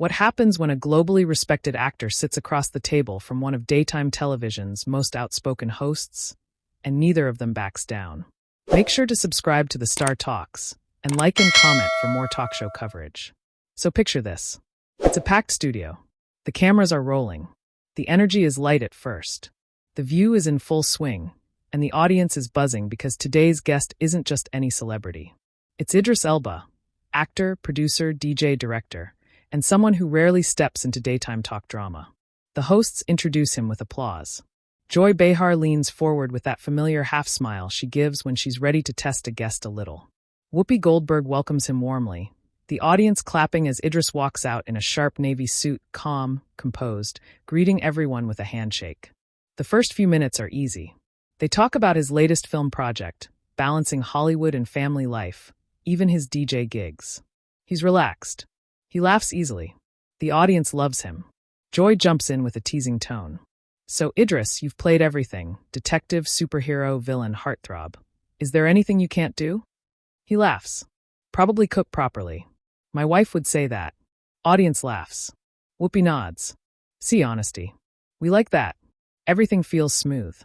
What happens when a globally respected actor sits across the table from one of daytime television's most outspoken hosts, and neither of them backs down? Make sure to subscribe to the Star Talks, and like and comment for more talk show coverage. So picture this. It's a packed studio. The cameras are rolling. The energy is light at first. The view is in full swing, and the audience is buzzing because today's guest isn't just any celebrity. It's Idris Elba, actor, producer, DJ, director, and someone who rarely steps into daytime talk drama. The hosts introduce him with applause. Joy Behar leans forward with that familiar half-smile she gives when she's ready to test a guest a little. Whoopi Goldberg welcomes him warmly, the audience clapping as Idris walks out in a sharp navy suit, calm, composed, greeting everyone with a handshake. The first few minutes are easy. They talk about his latest film project, balancing Hollywood and family life, even his DJ gigs. He's relaxed. He laughs easily. The audience loves him. Joy jumps in with a teasing tone. So Idris, you've played everything: detective, superhero, villain, heartthrob. Is there anything you can't do? He laughs. Probably cook properly. My wife would say that. Audience laughs. Whoopi nods. See, honesty. We like that. Everything feels smooth.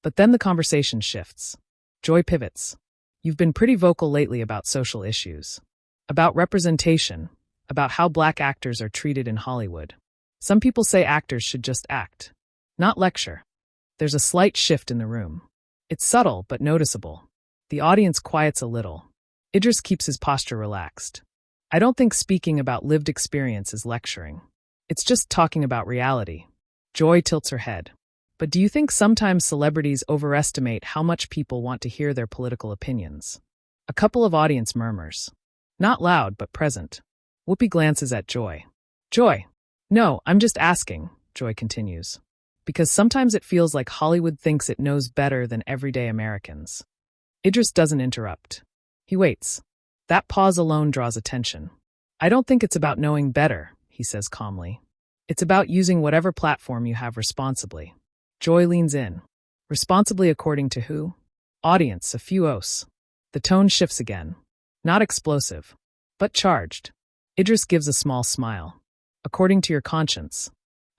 But then the conversation shifts. Joy pivots. You've been pretty vocal lately about social issues. About representation. About how Black actors are treated in Hollywood. Some people say actors should just act, not lecture. There's a slight shift in the room. It's subtle but noticeable. The audience quiets a little. Idris keeps his posture relaxed. I don't think speaking about lived experience is lecturing. It's just talking about reality. Joy tilts her head. But do you think sometimes celebrities overestimate how much people want to hear their political opinions? A couple of audience murmurs. Not loud but present. Whoopi glances at Joy. Joy. No, I'm just asking, Joy continues. Because sometimes it feels like Hollywood thinks it knows better than everyday Americans. Idris doesn't interrupt. He waits. That pause alone draws attention. I don't think it's about knowing better, he says calmly. It's about using whatever platform you have responsibly. Joy leans in. Responsibly according to who? Audience, a few os. The tone shifts again. Not explosive, but charged. Idris gives a small smile. According to your conscience.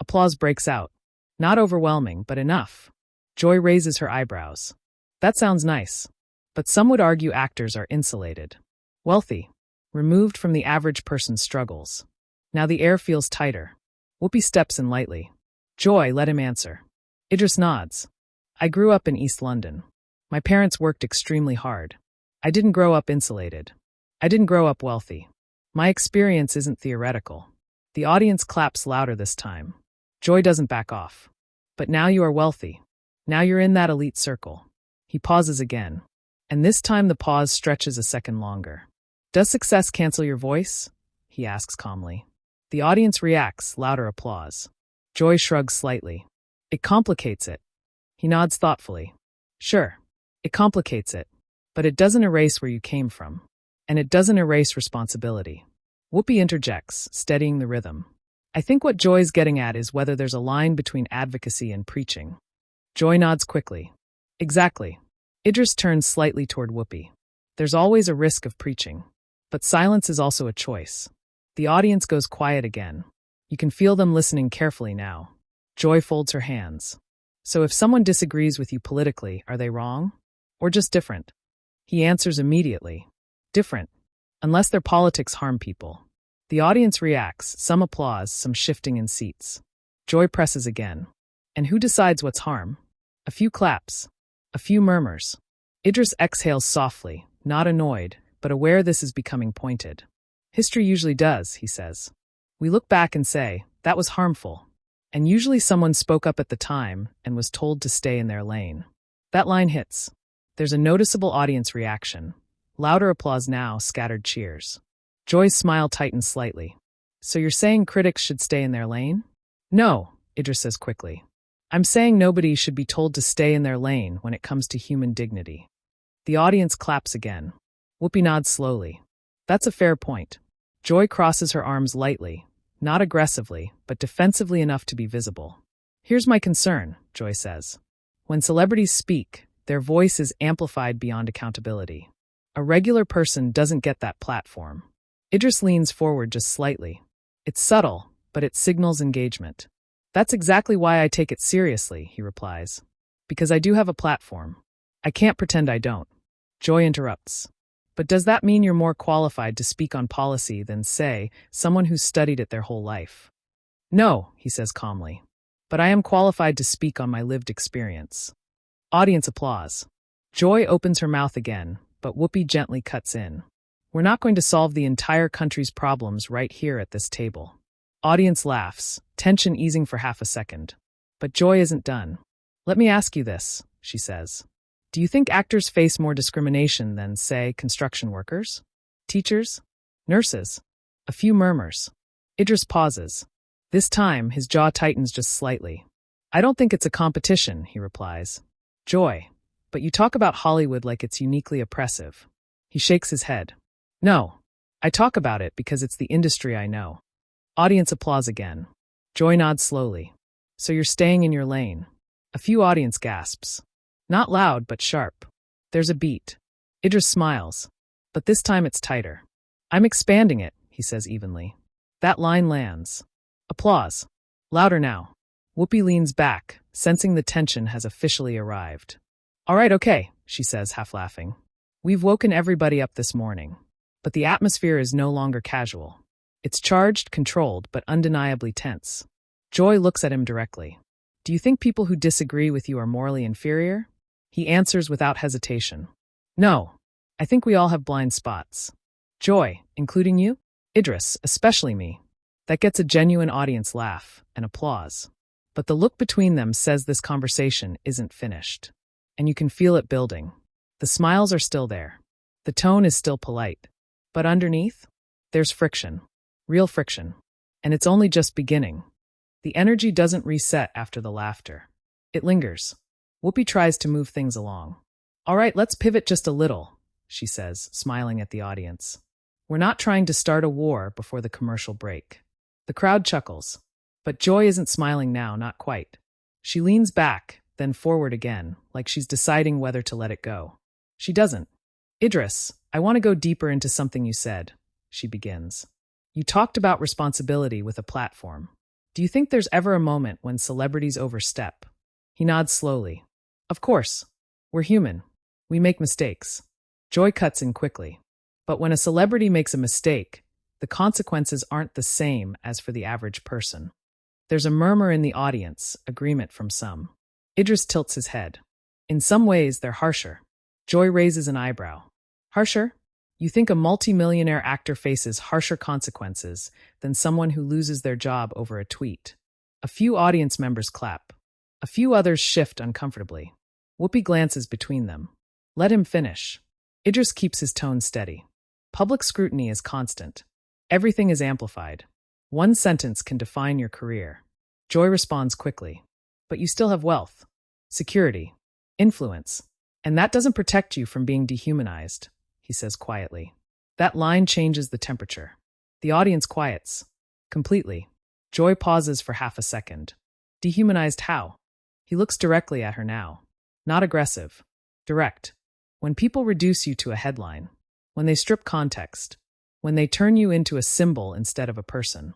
Applause breaks out. Not overwhelming, but enough. Joy raises her eyebrows. That sounds nice. But some would argue actors are insulated. Wealthy. Removed from the average person's struggles. Now the air feels tighter. Whoopi steps in lightly. Joy, let him answer. Idris nods. I grew up in East London. My parents worked extremely hard. I didn't grow up insulated. I didn't grow up wealthy. My experience isn't theoretical. The audience claps louder this time. Joy doesn't back off. But now you are wealthy. Now you're in that elite circle. He pauses again. And this time the pause stretches a second longer. Does success cancel your voice? He asks calmly. The audience reacts, louder applause. Joy shrugs slightly. It complicates it. He nods thoughtfully. Sure, it complicates it. But it doesn't erase where you came from. And it doesn't erase responsibility. Whoopi interjects, steadying the rhythm. I think what Joy's getting at is whether there's a line between advocacy and preaching. Joy nods quickly. Exactly. Idris turns slightly toward Whoopi. There's always a risk of preaching. But silence is also a choice. The audience goes quiet again. You can feel them listening carefully now. Joy folds her hands. So if someone disagrees with you politically, are they wrong? Or just different? He answers immediately. Different. Unless their politics harm people. The audience reacts, some applause, some shifting in seats. Joy presses again. And who decides what's harm? A few claps. A few murmurs. Idris exhales softly, not annoyed, but aware this is becoming pointed. History usually does, he says. We look back and say, that was harmful. And usually someone spoke up at the time and was told to stay in their lane. That line hits. There's a noticeable audience reaction. Louder applause now, scattered cheers. Joy's smile tightens slightly. So you're saying critics should stay in their lane? No, Idris says quickly. I'm saying nobody should be told to stay in their lane when it comes to human dignity. The audience claps again. Whoopi nods slowly. That's a fair point. Joy crosses her arms lightly, not aggressively, but defensively enough to be visible. Here's my concern, Joy says. When celebrities speak, their voice is amplified beyond accountability. A regular person doesn't get that platform. Idris leans forward just slightly. It's subtle, but it signals engagement. That's exactly why I take it seriously, he replies. Because I do have a platform. I can't pretend I don't. Joy interrupts. But does that mean you're more qualified to speak on policy than, say, someone who's studied it their whole life? No, he says calmly. But I am qualified to speak on my lived experience. Audience applause. Joy opens her mouth again, but Whoopi gently cuts in. We're not going to solve the entire country's problems right here at this table. Audience laughs, tension easing for half a second. But Joy isn't done. Let me ask you this, she says. Do you think actors face more discrimination than, say, construction workers? Teachers? Nurses? A few murmurs. Idris pauses. This time, his jaw tightens just slightly. I don't think it's a competition, he replies. Joy, but you talk about Hollywood like it's uniquely oppressive. He shakes his head. No, I talk about it because it's the industry I know. Audience applause again. Joy nods slowly. So you're staying in your lane. A few audience gasps. Not loud, but sharp. There's a beat. Idris smiles. But this time it's tighter. I'm expanding it, he says evenly. That line lands. Applause. Louder now. Whoopi leans back, sensing the tension has officially arrived. All right, okay, she says, half laughing. We've woken everybody up this morning. But the atmosphere is no longer casual. It's charged, controlled, but undeniably tense. Joy looks at him directly. Do you think people who disagree with you are morally inferior? He answers without hesitation. No, I think we all have blind spots. Joy, including you? Idris, especially me. That gets a genuine audience laugh and applause. But the look between them says this conversation isn't finished. And you can feel it building. The smiles are still there. The tone is still polite. But underneath, there's friction. Real friction. And it's only just beginning. The energy doesn't reset after the laughter. It lingers. Whoopi tries to move things along. All right, let's pivot just a little, she says, smiling at the audience. We're not trying to start a war before the commercial break. The crowd chuckles. But Joy isn't smiling now, not quite. She leans back, then forward again, like she's deciding whether to let it go. She doesn't. Idris, I want to go deeper into something you said, she begins. You talked about responsibility with a platform. Do you think there's ever a moment when celebrities overstep? He nods slowly. Of course. We're human. We make mistakes. Joy cuts in quickly. But when a celebrity makes a mistake, the consequences aren't the same as for the average person. There's a murmur in the audience, agreement from some. Idris tilts his head. In some ways, they're harsher. Joy raises an eyebrow. Harsher? You think a multi-millionaire actor faces harsher consequences than someone who loses their job over a tweet? A few audience members clap. A few others shift uncomfortably. Whoopi glances between them. Let him finish. Idris keeps his tone steady. Public scrutiny is constant. Everything is amplified. One sentence can define your career. Joy responds quickly. But you still have wealth, security, influence, and that doesn't protect you from being dehumanized, he says quietly. That line changes the temperature. The audience quiets. Completely. Joy pauses for half a second. Dehumanized how? He looks directly at her now. Not aggressive. Direct. When people reduce you to a headline. When they strip context. When they turn you into a symbol instead of a person.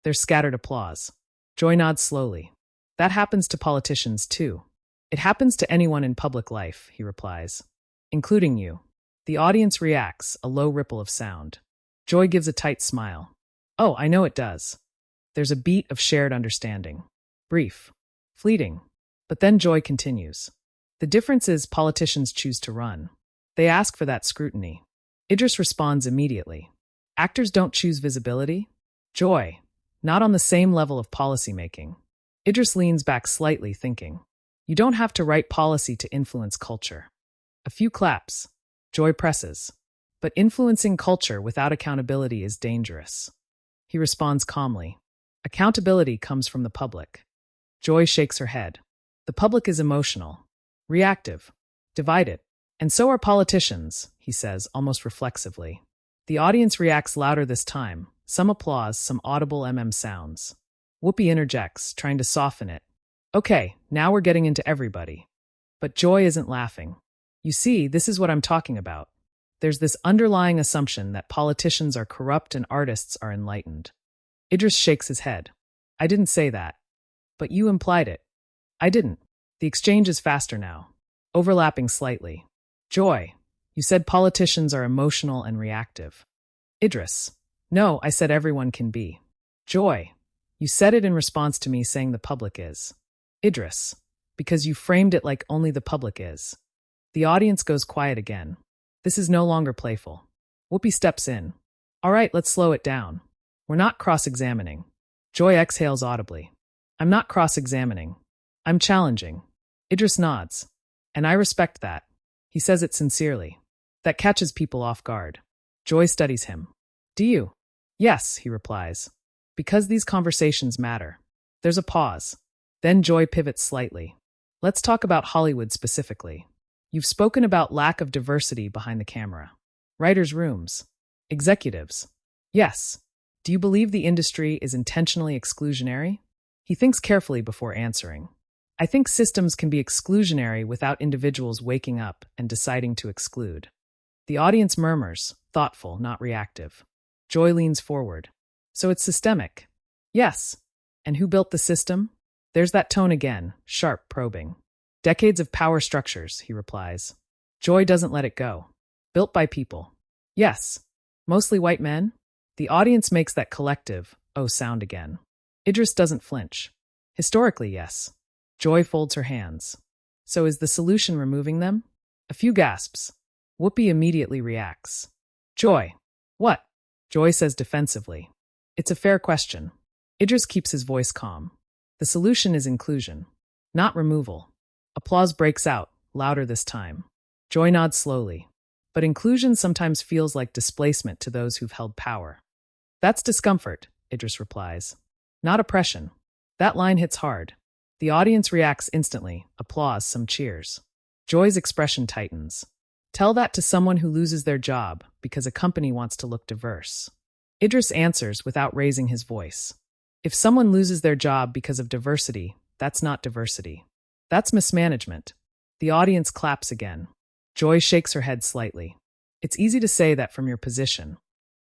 There's scattered applause. Joy nods slowly. That happens to politicians too. It happens to anyone in public life, he replies. Including you. The audience reacts, a low ripple of sound. Joy gives a tight smile. Oh, I know it does. There's a beat of shared understanding. Brief. Fleeting. But then Joy continues. The difference is politicians choose to run. They ask for that scrutiny. Idris responds immediately. Actors don't choose visibility. Joy. Not on the same level of policymaking. Idris leans back slightly, thinking. You don't have to write policy to influence culture. A few claps. Joy presses. But influencing culture without accountability is dangerous. He responds calmly. Accountability comes from the public. Joy shakes her head. The public is emotional, reactive, divided. And so are politicians, he says, almost reflexively. The audience reacts louder this time. Some applause, some audible sounds. Whoopi interjects, trying to soften it. Okay, now we're getting into everybody. But Joy isn't laughing. You see, this is what I'm talking about. There's this underlying assumption that politicians are corrupt and artists are enlightened. Idris shakes his head. I didn't say that. But you implied it. I didn't. The exchange is faster now. Overlapping slightly. Joy, you said politicians are emotional and reactive. Idris, no, I said everyone can be. Joy, you said it in response to me saying the public is. Idris, because you framed it like only the public is. The audience goes quiet again. This is no longer playful. Whoopi steps in. All right, let's slow it down. We're not cross-examining. Joy exhales audibly. I'm not cross-examining. I'm challenging. Idris nods. And I respect that. He says it sincerely. That catches people off guard. Joy studies him. Do you? Yes, he replies. Because these conversations matter. There's a pause. Then Joy pivots slightly. Let's talk about Hollywood specifically. You've spoken about lack of diversity behind the camera. Writers' rooms. Executives. Yes. Do you believe the industry is intentionally exclusionary? He thinks carefully before answering. I think systems can be exclusionary without individuals waking up and deciding to exclude. The audience murmurs, thoughtful, not reactive. Joy leans forward. So it's systemic. Yes. And who built the system? There's that tone again, sharp, probing. Decades of power structures, he replies. Joy doesn't let it go. Built by people. Yes. Mostly white men? The audience makes that collective, oh sound again. Idris doesn't flinch. Historically, yes. Joy folds her hands. So is the solution removing them? A few gasps. Whoopi immediately reacts. Joy. What? Joy says defensively. It's a fair question. Idris keeps his voice calm. The solution is inclusion, not removal. Applause breaks out, louder this time. Joy nods slowly. But inclusion sometimes feels like displacement to those who've held power. That's discomfort, Idris replies. Not oppression. That line hits hard. The audience reacts instantly, applause, some cheers. Joy's expression tightens. Tell that to someone who loses their job because a company wants to look diverse. Idris answers without raising his voice. If someone loses their job because of diversity, that's not diversity. That's mismanagement. The audience claps again. Joy shakes her head slightly. It's easy to say that from your position.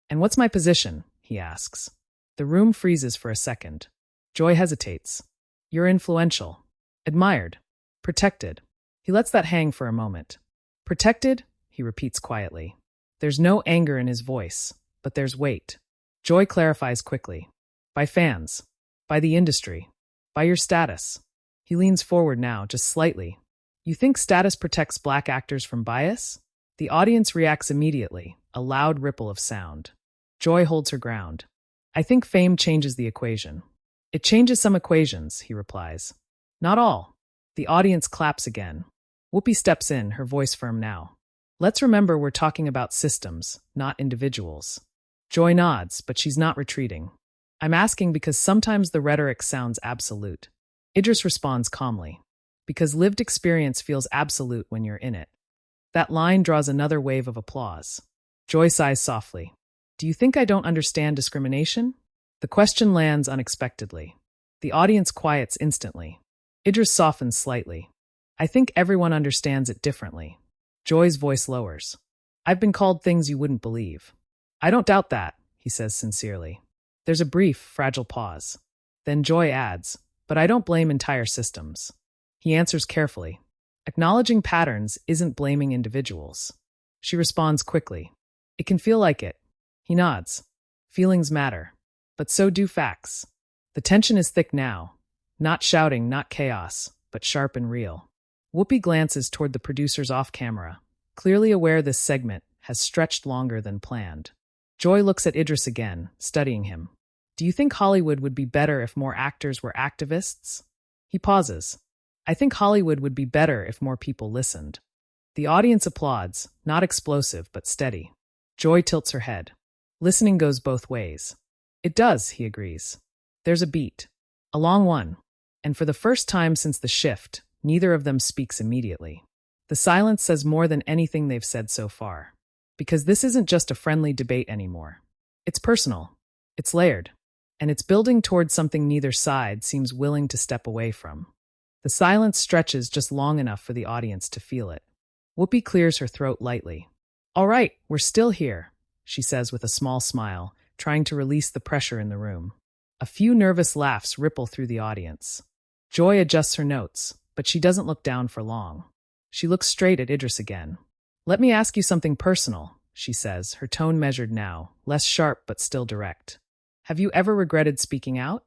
And what's my position? He asks. The room freezes for a second. Joy hesitates. You're influential. Admired. Protected. He lets that hang for a moment. Protected? He repeats quietly. There's no anger in his voice, but there's weight. Joy clarifies quickly. By fans. By the industry. By your status. He leans forward now, just slightly. You think status protects black actors from bias? The audience reacts immediately, a loud ripple of sound. Joy holds her ground. I think fame changes the equation. It changes some equations, he replies. Not all. The audience claps again. Whoopi steps in, her voice firm now. Let's remember we're talking about systems, not individuals. Joy nods, but she's not retreating. I'm asking because sometimes the rhetoric sounds absolute. Idris responds calmly. Because lived experience feels absolute when you're in it. That line draws another wave of applause. Joy sighs softly. Do you think I don't understand discrimination? The question lands unexpectedly. The audience quiets instantly. Idris softens slightly. I think everyone understands it differently. Joy's voice lowers. I've been called things you wouldn't believe. I don't doubt that, he says sincerely. There's a brief, fragile pause. Then Joy adds, but I don't blame entire systems. He answers carefully. Acknowledging patterns isn't blaming individuals. She responds quickly. It can feel like it. He nods. Feelings matter. But so do facts. The tension is thick now. Not shouting, not chaos, but sharp and real. Whoopi glances toward the producers off camera, clearly aware this segment has stretched longer than planned. Joy looks at Idris again, studying him. Do you think Hollywood would be better if more actors were activists? He pauses. I think Hollywood would be better if more people listened. The audience applauds, not explosive, but steady. Joy tilts her head. Listening goes both ways. It does, he agrees. There's a beat. A long one. And for the first time since the shift, neither of them speaks immediately. The silence says more than anything they've said so far. Because this isn't just a friendly debate anymore. It's personal. It's layered. And it's building towards something neither side seems willing to step away from. The silence stretches just long enough for the audience to feel it. Whoopi clears her throat lightly. All right, we're still here, she says with a small smile, trying to release the pressure in the room. A few nervous laughs ripple through the audience. Joy adjusts her notes, but she doesn't look down for long. She looks straight at Idris again. "Let me ask you something personal," she says, her tone measured now, less sharp but still direct. "Have you ever regretted speaking out?"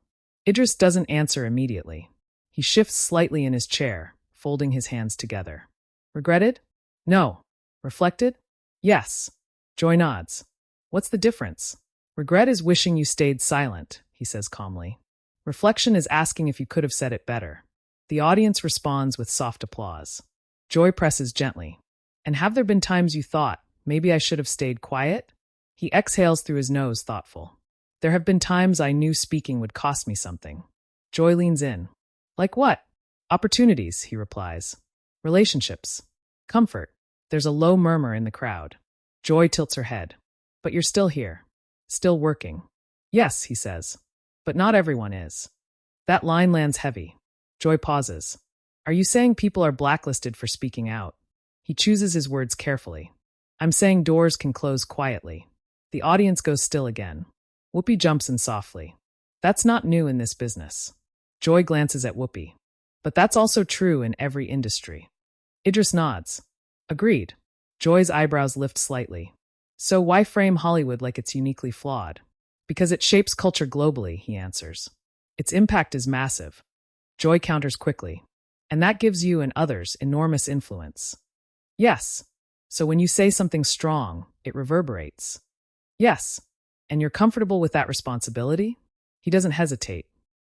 Idris doesn't answer immediately. He shifts slightly in his chair, folding his hands together. "Regretted? No. Reflected? Yes." Joy nods. "What's the difference?" "Regret is wishing you stayed silent," he says calmly. "Reflection is asking if you could have said it better." The audience responds with soft applause. Joy presses gently. "And have there been times you thought, maybe I should have stayed quiet?" He exhales through his nose, thoughtful. "There have been times I knew speaking would cost me something." Joy leans in. "Like what?" "Opportunities," he replies. "Relationships. Comfort." There's a low murmur in the crowd. Joy tilts her head. "But you're still here. Still working." "Yes," he says. "But not everyone is." That line lands heavy. Joy pauses. "Are you saying people are blacklisted for speaking out?" He chooses his words carefully. "I'm saying doors can close quietly." The audience goes still again. Whoopi jumps in softly. "That's not new in this business." Joy glances at Whoopi. "But that's also true in every industry." Idris nods. "Agreed." Joy's eyebrows lift slightly. "So why frame Hollywood like it's uniquely flawed?" "Because it shapes culture globally," he answers. "Its impact is massive." Joy counters quickly. "And that gives you and others enormous influence." "Yes. So when you say something strong, it reverberates." "Yes. And you're comfortable with that responsibility?" He doesn't hesitate.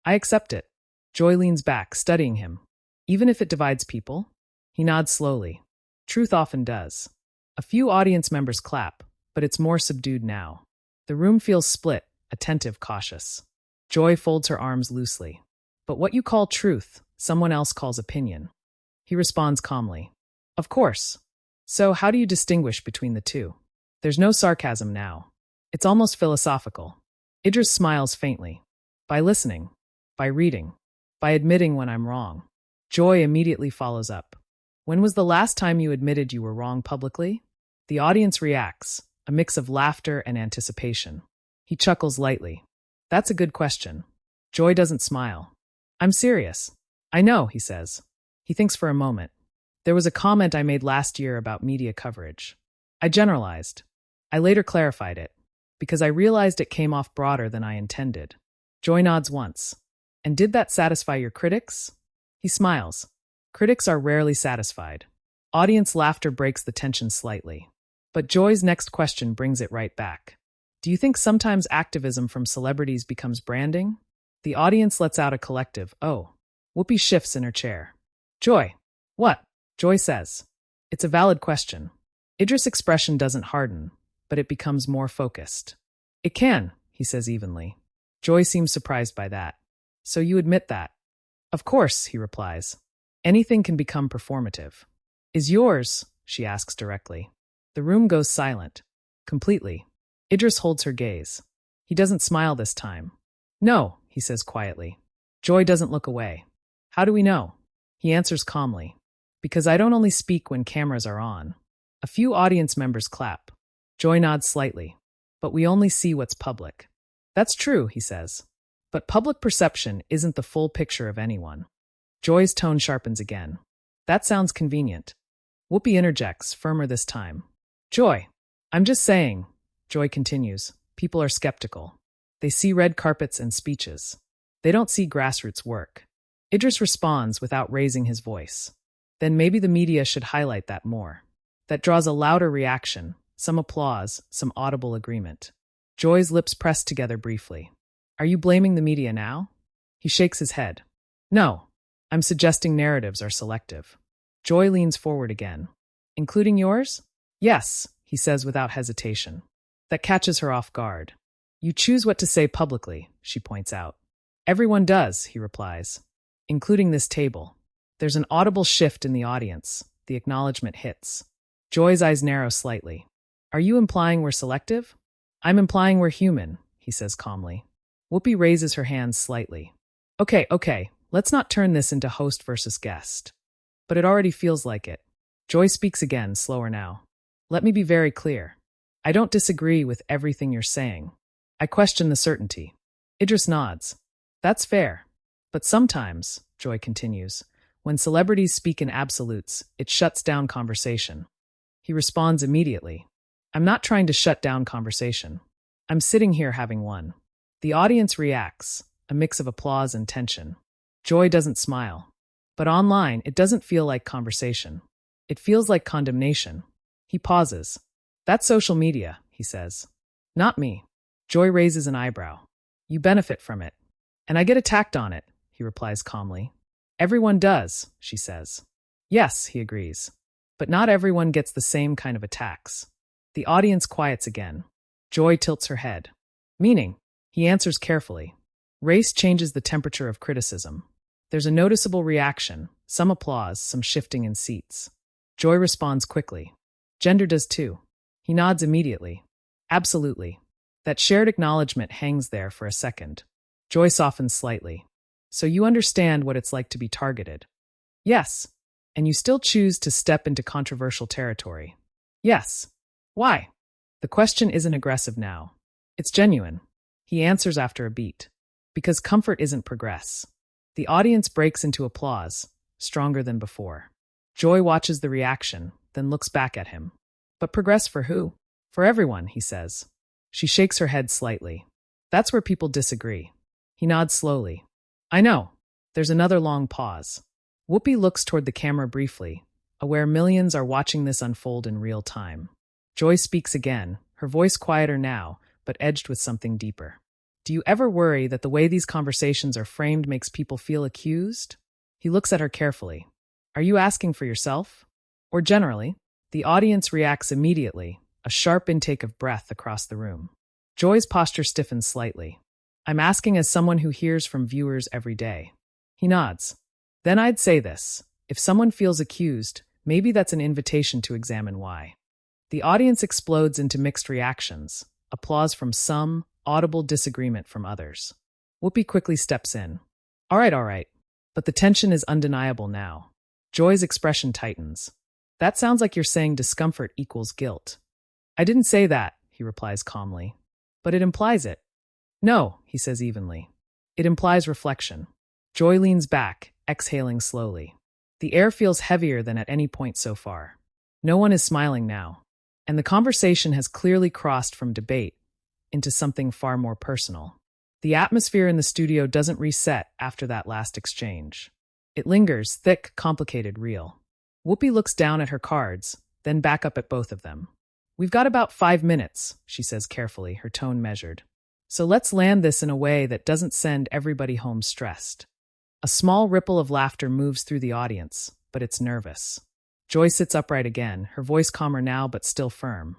"I accept it." Joy leans back, studying him. "Even if it divides people?" He nods slowly. "Truth often does." A few audience members clap, but it's more subdued now. The room feels split, attentive, cautious. Joy folds her arms loosely. "But what you call truth, someone else calls opinion." He responds calmly. "Of course. So how do you distinguish between the two?" There's no sarcasm now. It's almost philosophical. Idris smiles faintly. "By listening. By reading. By admitting when I'm wrong." Joy immediately follows up. "When was the last time you admitted you were wrong publicly?" The audience reacts, a mix of laughter and anticipation. He chuckles lightly. "That's a good question." Joy doesn't smile. "I'm serious." "I know," he says. He thinks for a moment. "There was a comment I made last year about media coverage. I generalized. I later clarified it, because I realized it came off broader than I intended." Joy nods once. "And did that satisfy your critics?" He smiles. Critics are rarely satisfied. Audience laughter breaks the tension slightly. But Joy's next question brings it right back. "Do you think sometimes activism from celebrities becomes branding?" The audience lets out a collective, "Oh." Whoopi shifts in her chair. "Joy." "What?" Joy says. "It's a valid question." Idris' expression doesn't harden, but it becomes more focused. "It can," he says evenly. Joy seems surprised by that. "So you admit that?" "Of course," he replies. "Anything can become performative." "Is yours?" she asks directly. The room goes silent. Completely. Idris holds her gaze. He doesn't smile this time. "No," he says quietly. Joy doesn't look away. "How do we know?" He answers calmly. "Because I don't only speak when cameras are on." A few audience members clap. Joy nods slightly. "But we only see what's public." "That's true," he says. "But public perception isn't the full picture of anyone." Joy's tone sharpens again. "That sounds convenient." Whoopi interjects, firmer this time. "Joy, I'm just saying," Joy continues, "people are skeptical. They see red carpets and speeches. They don't see grassroots work." Idris responds without raising his voice. "Then maybe the media should highlight that more." That draws a louder reaction, some applause, some audible agreement. Joy's lips press together briefly. "Are you blaming the media now?" He shakes his head. "No, I'm suggesting narratives are selective." Joy leans forward again. "Including yours?" "Yes," he says without hesitation. That catches her off guard. "You choose what to say publicly," she points out. "Everyone does," he replies. "Including this table." There's an audible shift in the audience. The acknowledgement hits. Joy's eyes narrow slightly. "Are you implying we're selective?" "I'm implying we're human," he says calmly. Whoopi raises her hands slightly. Okay, let's not turn this into host versus guest." But it already feels like it. Joy speaks again, slower now. "Let me be very clear. I don't disagree with everything you're saying. I question the certainty. Idris nods. That's fair. But sometimes, Joy continues, when celebrities speak in absolutes, it shuts down conversation. He responds immediately. I'm not trying to shut down conversation. I'm sitting here having one. The audience reacts, a mix of applause and tension. Joy doesn't smile. But online, it doesn't feel like conversation. It feels like condemnation. He pauses. That's social media, he says. Not me. Joy raises an eyebrow. You benefit from it. And I get attacked on it, he replies calmly. Everyone does, she says. Yes, he agrees. But not everyone gets the same kind of attacks. The audience quiets again. Joy tilts her head. Meaning, he answers carefully. Race changes the temperature of criticism. There's a noticeable reaction, some applause, some shifting in seats. Joy responds quickly. Gender does too. He nods immediately. Absolutely. That shared acknowledgement hangs there for a second. Joy softens slightly. So you understand what it's like to be targeted? Yes. And you still choose to step into controversial territory? Yes. Why? The question isn't aggressive now. It's genuine. He answers after a beat. Because comfort isn't progress. The audience breaks into applause, stronger than before. Joy watches the reaction, then looks back at him. But progress for who? For everyone, he says. She shakes her head slightly. That's where people disagree. He nods slowly. I know. There's another long pause. Whoopi looks toward the camera briefly, aware millions are watching this unfold in real time. Joy speaks again, her voice quieter now, but edged with something deeper. Do you ever worry that the way these conversations are framed makes people feel accused? He looks at her carefully. Are you asking for yourself? Or generally? The audience reacts immediately, a sharp intake of breath across the room. Joy's posture stiffens slightly. I'm asking as someone who hears from viewers every day. He nods. Then I'd say this. If someone feels accused, maybe that's an invitation to examine why. The audience explodes into mixed reactions, applause from some, audible disagreement from others. Whoopi quickly steps in. All right. But the tension is undeniable now. Joy's expression tightens. That sounds like you're saying discomfort equals guilt. I didn't say that, he replies calmly. But it implies it. No, he says evenly. It implies reflection. Joy leans back, exhaling slowly. The air feels heavier than at any point so far. No one is smiling now. And the conversation has clearly crossed from debate into something far more personal. The atmosphere in the studio doesn't reset after that last exchange. It lingers, thick, complicated, real. Whoopi looks down at her cards, then back up at both of them. We've got about 5 minutes, she says carefully, her tone measured. So let's land this in a way that doesn't send everybody home stressed. A small ripple of laughter moves through the audience, but it's nervous. Joy sits upright again, her voice calmer now but still firm.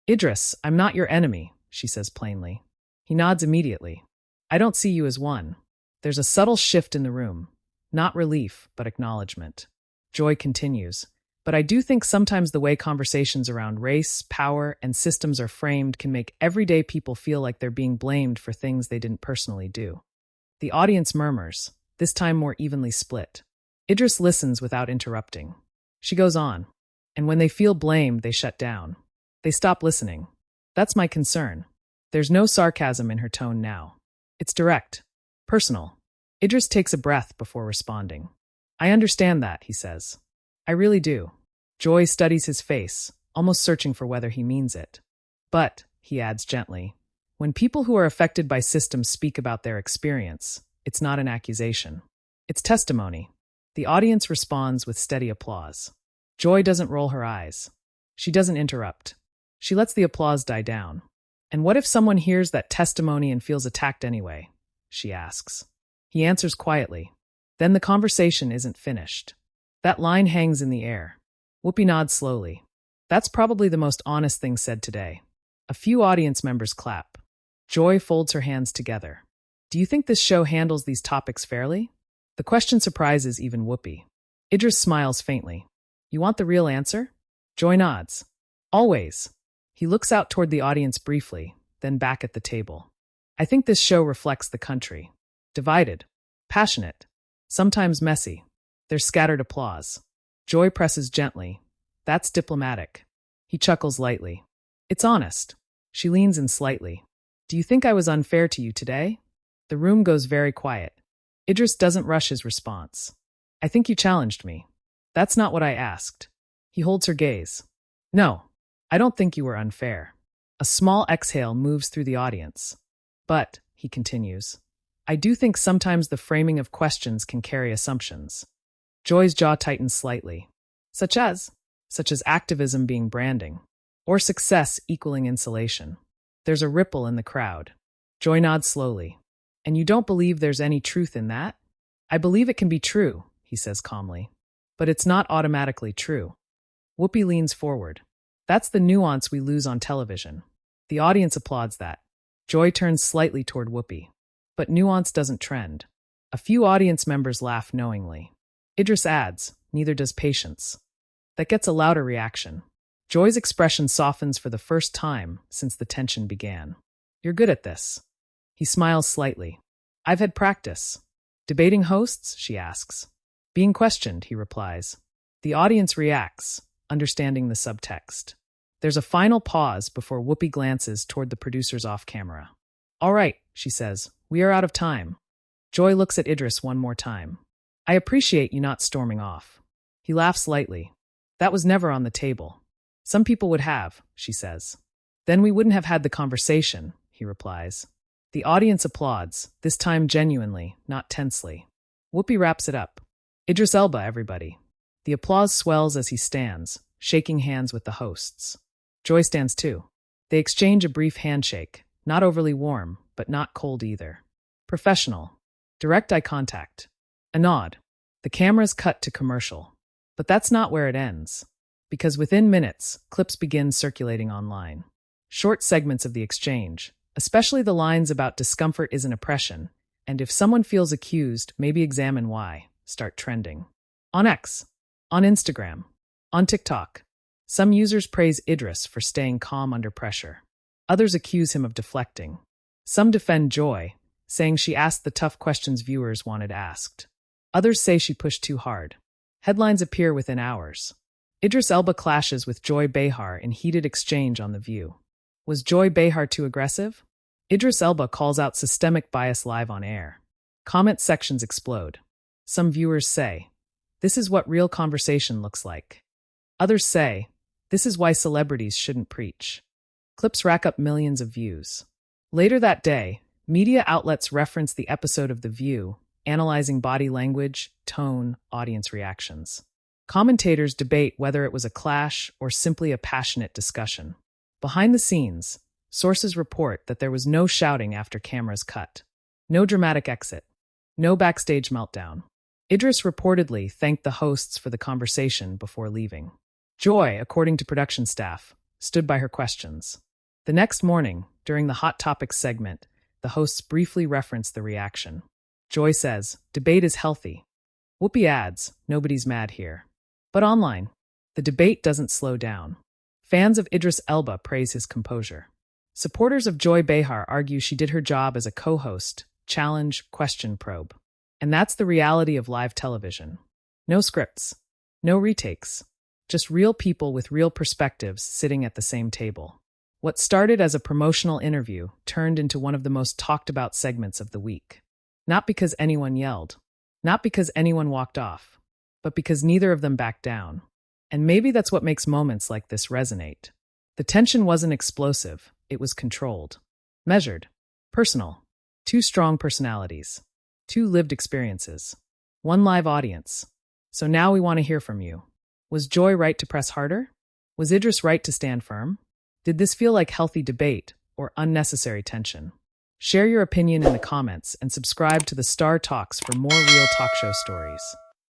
Idris, I'm not your enemy, she says plainly. He nods immediately. I don't see you as one. There's a subtle shift in the room. Not relief, but acknowledgement. Joy continues. But I do think sometimes the way conversations around race, power, and systems are framed can make everyday people feel like they're being blamed for things they didn't personally do. The audience murmurs, this time more evenly split. Idris listens without interrupting. She goes on. And when they feel blamed, they shut down. They stop listening. That's my concern. There's no sarcasm in her tone now. It's direct. Personal. Idris takes a breath before responding. I understand that, he says. I really do. Joy studies his face, almost searching for whether he means it. But, he adds gently, when people who are affected by systems speak about their experience, it's not an accusation. It's testimony. The audience responds with steady applause. Joy doesn't roll her eyes. She doesn't interrupt. She lets the applause die down. And what if someone hears that testimony and feels attacked anyway? She asks. He answers quietly. Then the conversation isn't finished. That line hangs in the air. Whoopi nods slowly. That's probably the most honest thing said today. A few audience members clap. Joy folds her hands together. Do you think this show handles these topics fairly? The question surprises even Whoopi. Idris smiles faintly. You want the real answer? Joy nods. Always. He looks out toward the audience briefly, then back at the table. I think this show reflects the country. Divided. Passionate. Sometimes messy. There's scattered applause. Joy presses gently. That's diplomatic. He chuckles lightly. It's honest. She leans in slightly. Do you think I was unfair to you today? The room goes very quiet. Idris doesn't rush his response. I think you challenged me. That's not what I asked. He holds her gaze. No, I don't think you were unfair. A small exhale moves through the audience. But, he continues, I do think sometimes the framing of questions can carry assumptions. Joy's jaw tightens slightly. Such as activism being branding, or success equaling insulation. There's a ripple in the crowd. Joy nods slowly. And you don't believe there's any truth in that? I believe it can be true, he says calmly. But it's not automatically true. Whoopi leans forward. That's the nuance we lose on television. The audience applauds that. Joy turns slightly toward Whoopi. But nuance doesn't trend. A few audience members laugh knowingly. Idris adds, neither does patience. That gets a louder reaction. Joy's expression softens for the first time since the tension began. You're good at this. He smiles slightly. I've had practice. Debating hosts? She asks. Being questioned, he replies. The audience reacts, understanding the subtext. There's a final pause before Whoopi glances toward the producers off camera. All right, she says, we are out of time. Joy looks at Idris one more time. I appreciate you not storming off. He laughs lightly. That was never on the table. Some people would have, she says. Then we wouldn't have had the conversation, he replies. The audience applauds, this time genuinely, not tensely. Whoopi wraps it up. Idris Elba, everybody. The applause swells as he stands, shaking hands with the hosts. Joy stands too. They exchange a brief handshake, not overly warm, but not cold either. Professional. Direct eye contact. A nod. The cameras cut to commercial. But that's not where it ends. Because within minutes, clips begin circulating online. Short segments of the exchange, especially the lines about discomfort isn't oppression, and if someone feels accused, maybe examine why, start trending. On X, on Instagram, on TikTok. Some users praise Idris for staying calm under pressure. Others accuse him of deflecting. Some defend Joy, saying she asked the tough questions viewers wanted asked. Others say she pushed too hard. Headlines appear within hours. Idris Elba clashes with Joy Behar in heated exchange on The View. Was Joy Behar too aggressive? Idris Elba calls out systemic bias live on air. Comment sections explode. Some viewers say, this is what real conversation looks like. Others say, this is why celebrities shouldn't preach. Clips rack up millions of views. Later that day, media outlets reference the episode of The View, analyzing body language, tone, audience reactions. Commentators debate whether it was a clash or simply a passionate discussion. Behind the scenes, sources report that there was no shouting after cameras cut, no dramatic exit, no backstage meltdown. Idris reportedly thanked the hosts for the conversation before leaving. Joy, according to production staff, stood by her questions. The next morning, during the Hot Topics segment, the hosts briefly referenced the reaction. Joy says, debate is healthy. Whoopi adds, nobody's mad here. But online, the debate doesn't slow down. Fans of Idris Elba praise his composure. Supporters of Joy Behar argue she did her job as a co-host, challenge, question, probe. And that's the reality of live television. No scripts, no retakes, just real people with real perspectives sitting at the same table. What started as a promotional interview turned into one of the most talked about segments of the week. Not because anyone yelled, not because anyone walked off, but because neither of them backed down. And maybe that's what makes moments like this resonate. The tension wasn't explosive, it was controlled, measured, personal. Two strong personalities, two lived experiences, one live audience. So now we want to hear from you. Was Joy right to press harder? Was Idris right to stand firm? Did this feel like healthy debate or unnecessary tension? Share your opinion in the comments and subscribe to the Star Talks for more real talk show stories.